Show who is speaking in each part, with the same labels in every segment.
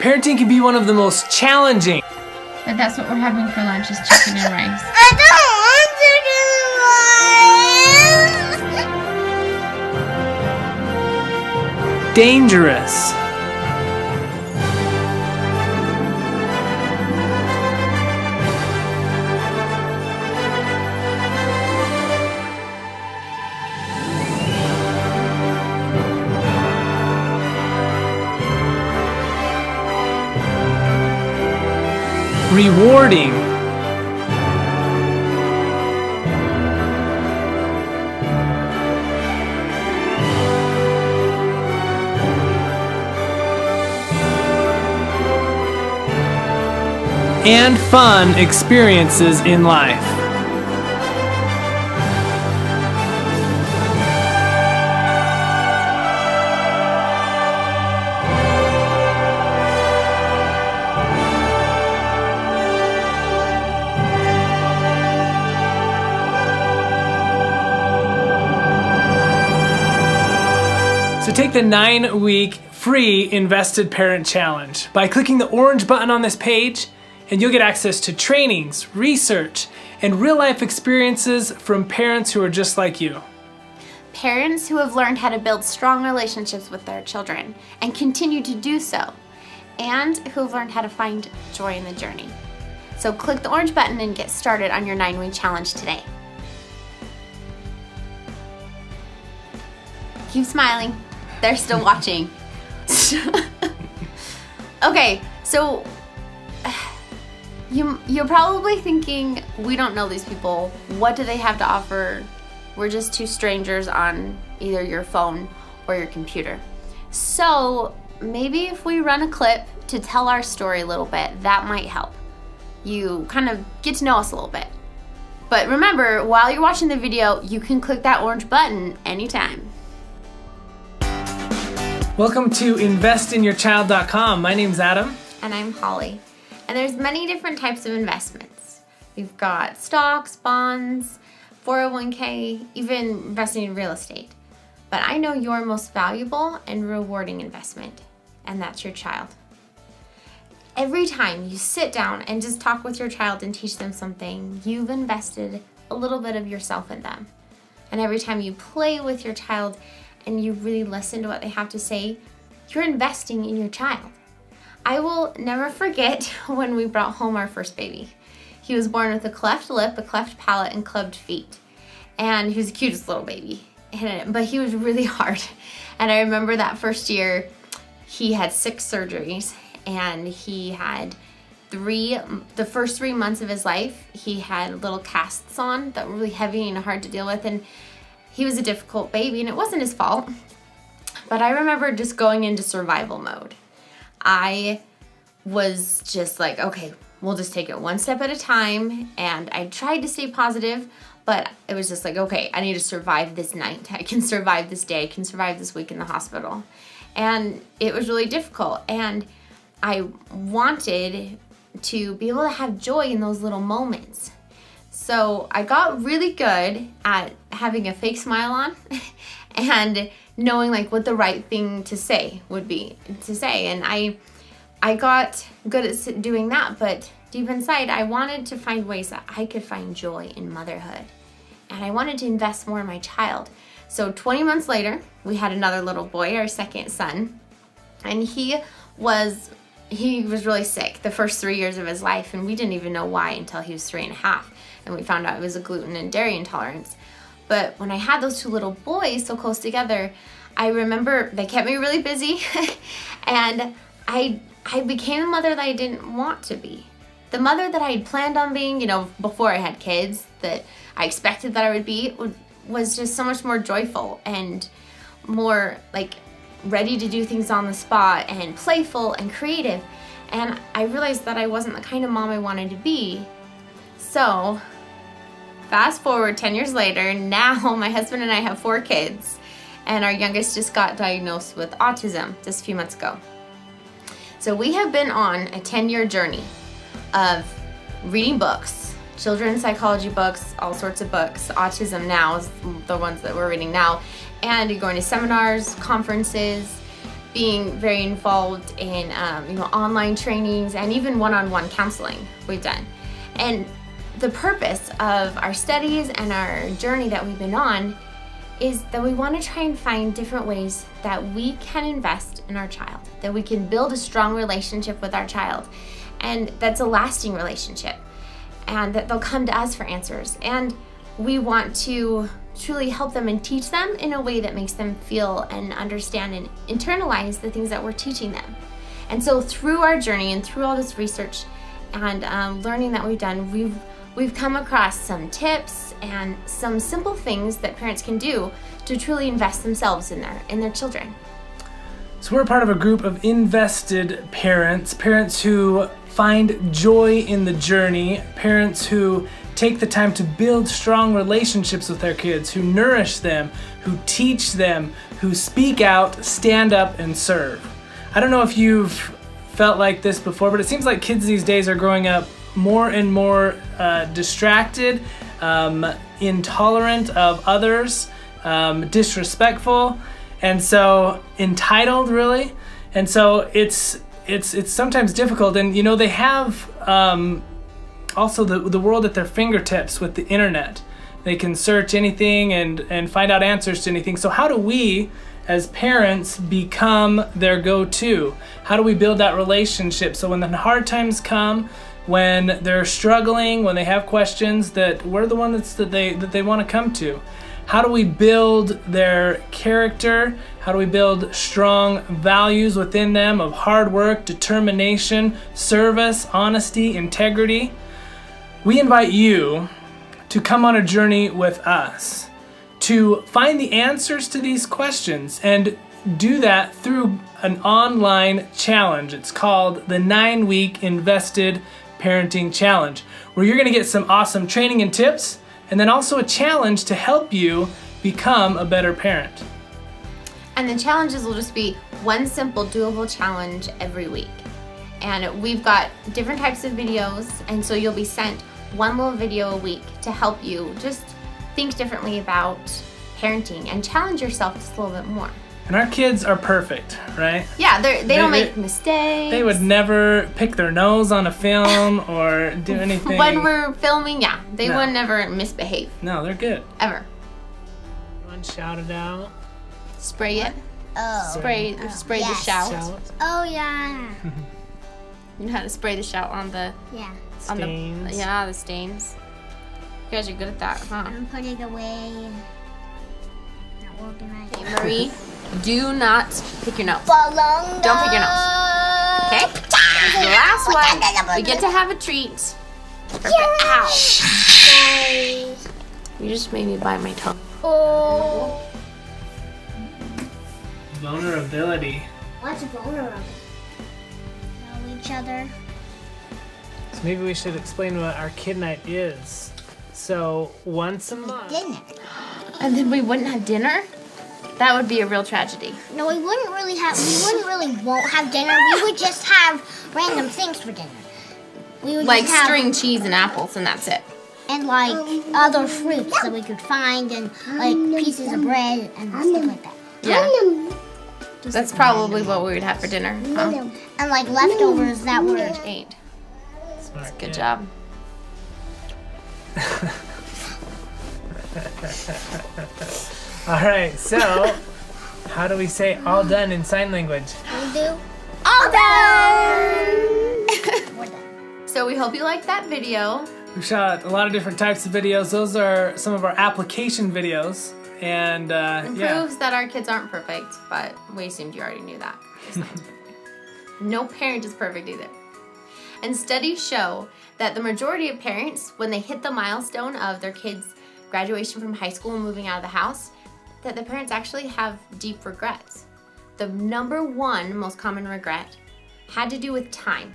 Speaker 1: Parenting can be one of the most challenging.
Speaker 2: But that's what we're having for lunch is chicken and rice.
Speaker 3: I don't want chicken and rice.
Speaker 1: Dangerous. Rewarding. And fun experiences in life. So take the 9-week free Invested Parent Challenge by clicking the orange button on this page, and you'll get access to trainings, research, and real-life experiences from parents who are just like you.
Speaker 4: Parents who have learned how to build strong relationships with their children and continue to do so, and who have learned how to find joy in the journey. So click the orange button and get started on your 9-week challenge today. Keep smiling. They're still watching. Okay, so you're probably thinking, we don't know these people. What do they have to offer? We're just two strangers on either your phone or your computer. So maybe if we run a clip to tell our story a little bit, that might help. You kind of get to know us a little bit. But remember, while you're watching the video, you can click that orange button anytime.
Speaker 1: Welcome to investinyourchild.com. My name's Adam.
Speaker 4: And I'm Holly. And there's many different types of investments. We've got stocks, bonds, 401k, even investing in real estate. But I know your most valuable and rewarding investment, and that's your child. Every time you sit down and just talk with your child and teach them something, you've invested a little bit of yourself in them. And every time you play with your child and you really listen to what they have to say, you're investing in your child. I will never forget when we brought home our first baby. He was born with a cleft lip, a cleft palate, and clubbed feet. And he was the cutest little baby, but he was really hard. And I remember that first year, he had 6 surgeries, and he had the first 3 months of his life, he had little casts on that were really heavy and hard to deal with. And he was a difficult baby, and it wasn't his fault. But I remember just going into survival mode. I was just like, okay, we'll just take it one step at a time. And I tried to stay positive, but it was just like, okay, I need to survive this night. I can survive this day. I can survive this week in the hospital. And it was really difficult. And I wanted to be able to have joy in those little moments. So I got really good at having a fake smile on and knowing like what the right thing to say would be to say. And I got good at doing that, but deep inside, I wanted to find ways that I could find joy in motherhood. And I wanted to invest more in my child. So 20 months later, we had another little boy, our second son, and he was really sick the first 3 years of his life, and we didn't even know why until he was 3.5. And we found out it was a gluten and dairy intolerance. But when I had those 2 little boys so close together, I remember they kept me really busy and I became the mother that I didn't want to be. The mother that I had planned on being, before I had kids, that I expected that I would be, was just so much more joyful and more like ready to do things on the spot and playful and creative. And I realized that I wasn't the kind of mom I wanted to be. So fast forward 10 years later, now my husband and I have 4 kids, and our youngest just got diagnosed with autism just a few months ago. So we have been on a 10-year journey of reading books, children's psychology books, all sorts of books. Autism Now is the ones that we're reading now, and going to seminars, conferences, being very involved in online trainings and even one-on-one counseling we've done. And the purpose of our studies and our journey that we've been on is that we want to try and find different ways that we can invest in our child, that we can build a strong relationship with our child, and that's a lasting relationship, and that they'll come to us for answers. And we want to truly help them and teach them in a way that makes them feel and understand and internalize the things that we're teaching them. And so through our journey and through all this research and learning that we've done, we've come across some tips and some simple things that parents can do to truly invest themselves in their children.
Speaker 1: So we're part of a group of invested parents who find joy in the journey, parents who take the time to build strong relationships with their kids, who nourish them, who teach them, who speak out, stand up, and serve. I don't know if you've felt like this before, but it seems like kids these days are growing up more and more distracted, intolerant of others, disrespectful, and so entitled, really. And so it's sometimes difficult. And they have also the world at their fingertips with the internet. They can search anything and find out answers to anything. So how do we as parents become their go-to? How do we build that relationship so when the hard times come, when they're struggling, when they have questions, that we're the one that they want to come to? How do we build their character? How do we build strong values within them of hard work, determination, service, honesty, integrity? We invite you to come on a journey with us to find the answers to these questions, and do that through an online challenge. It's called the 9-week Invested Parenting Challenge, where you're going to get some awesome training and tips, and then also a challenge to help you become a better parent.
Speaker 4: And the challenges will just be one simple doable challenge every week. And we've got different types of videos, and so you'll be sent one little video a week to help you just think differently about parenting and challenge yourself just a little bit more.
Speaker 1: And our kids are perfect, right?
Speaker 4: Yeah, they don't make mistakes.
Speaker 1: They would never pick their nose on a film or do anything.
Speaker 4: When we're filming, they would never misbehave.
Speaker 1: No, they're good.
Speaker 4: Ever.
Speaker 1: One shout it out.
Speaker 4: Spray it.
Speaker 2: Oh.
Speaker 4: Spray the shout.
Speaker 2: Oh yeah.
Speaker 4: You know how to spray the shout on the
Speaker 1: Stains.
Speaker 4: the stains. You guys are good at that, huh?
Speaker 2: I'm putting away. Not organized.
Speaker 4: Okay, Marie, do not pick your nose.
Speaker 2: Don't
Speaker 4: pick your nose. Okay? This is the last one. We get to have a treat. Perfect. Ow. You just made me bite my tongue.
Speaker 2: Oh.
Speaker 1: Vulnerability.
Speaker 2: What's vulnerable? Know each other.
Speaker 1: So maybe we should explain what our kid night is. So once a month.
Speaker 2: Dinner.
Speaker 4: And then we wouldn't have dinner? That would be a real tragedy.
Speaker 2: No, we wouldn't really won't have dinner. We would just have random things for dinner. We would
Speaker 4: Like
Speaker 2: just have,
Speaker 4: string cheese and apples, and that's it.
Speaker 2: and like other fruits that we could find, and like pieces of bread and stuff like that.
Speaker 4: Yeah. That's probably what we would have for dinner. Huh?
Speaker 2: And like leftovers that were
Speaker 4: Ate.
Speaker 1: Smart
Speaker 4: Good
Speaker 1: kid.
Speaker 4: job.
Speaker 1: All right, so how do we say all done in sign language?
Speaker 2: we do. All done. We're done.
Speaker 4: So we hope you liked that video.
Speaker 1: We've shot a lot of different types of videos. Those are some of our application videos. And
Speaker 4: It proves that our kids aren't perfect, but we assumed you already knew that. No parent is perfect either. And studies show that the majority of parents, when they hit the milestone of their kids' graduation from high school and moving out of the house, that the parents actually have deep regrets. The number one most common regret had to do with time.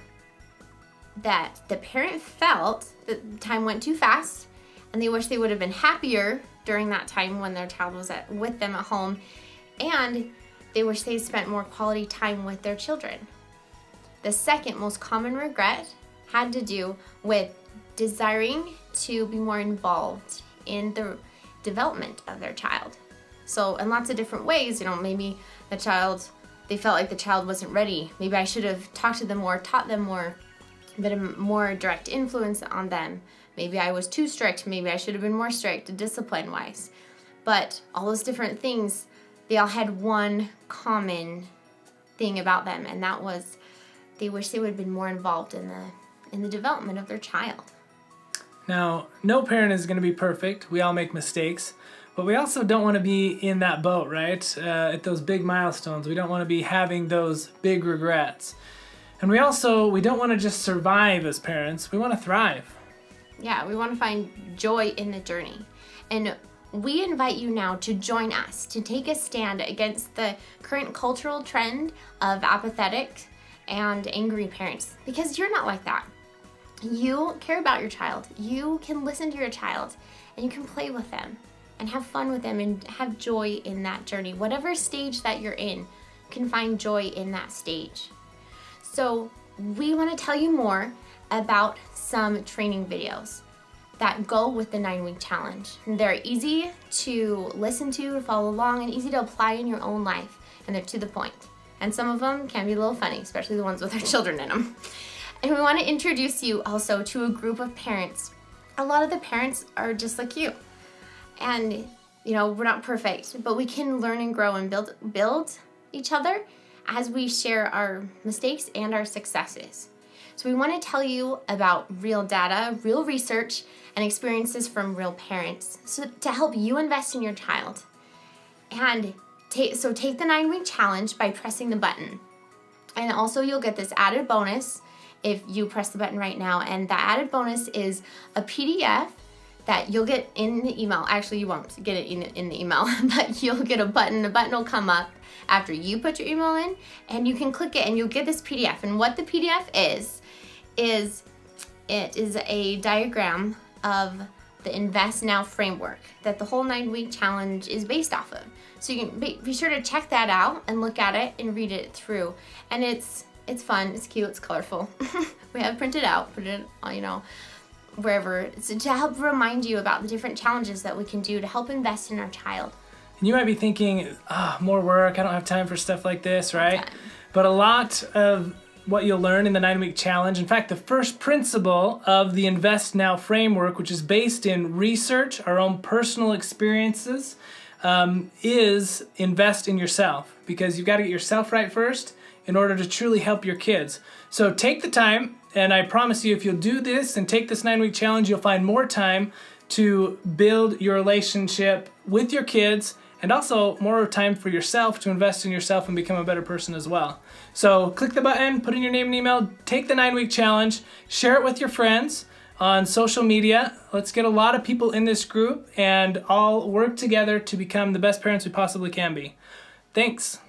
Speaker 4: That the parent felt that time went too fast, and they wish they would have been happier during that time when their child was with them at home, and they wish they spent more quality time with their children. The second most common regret had to do with desiring to be more involved in the development of their child. So in lots of different ways, maybe the child, they felt like the child wasn't ready. Maybe I should have talked to them more, taught them more, been a more direct influence on them. Maybe I was too strict. Maybe I should have been more strict discipline-wise. But all those different things, they all had one common thing about them, and that was they wish they would have been more involved in the development of their child.
Speaker 1: Now, no parent is going to be perfect. We all make mistakes. But we also don't want to be in that boat, right? At those big milestones. We don't want to be having those big regrets. And we don't want to just survive as parents. We want to thrive.
Speaker 4: Yeah, we want to find joy in the journey. And we invite you now to join us, to take a stand against the current cultural trend of apathetic and angry parents. Because you're not like that. You care about your child. You can listen to your child, and you can play with them and have fun with them and have joy in that journey. Whatever stage that you're in, you can find joy in that stage. So we want to tell you more about some training videos that go with the 9-week challenge. They're easy to listen to follow along, and easy to apply in your own life, and they're to the point. And some of them can be a little funny, especially the ones with their children in them. And we want to introduce you also to a group of parents. A lot of the parents are just like you. And, we're not perfect, but we can learn and grow and build each other as we share our mistakes and our successes. So we want to tell you about real data, real research, and experiences from real parents, so to help you invest in your child. And take the 9-week challenge by pressing the button. And also you'll get this added bonus if you press the button right now. And the added bonus is a PDF that you'll get in the email. Actually, you won't get it in the email, but you'll get a button. The button will come up after you put your email in, and you can click it and you'll get this PDF. And what the PDF is it is a diagram of the Invest Now framework that the whole 9-week challenge is based off of. So you can be sure to check that out and look at it and read it through. And it's fun, it's cute, it's colorful. We have printed out, put it on, wherever, so to help remind you about the different challenges that we can do to help invest in our child.
Speaker 1: And you might be thinking, more work, I don't have time for stuff like this, right? Okay. But a lot of what you'll learn in the 9-week challenge, in fact, the first principle of the Invest Now framework, which is based in research, our own personal experiences, is invest in yourself, because you've got to get yourself right first in order to truly help your kids. So take the time, and I promise you, if you'll do this and take this 9-week challenge, you'll find more time to build your relationship with your kids, and also more time for yourself to invest in yourself and become a better person as well. So click the button, put in your name and email, take the 9-week challenge, share it with your friends on social media. Let's get a lot of people in this group and all work together to become the best parents we possibly can be. Thanks.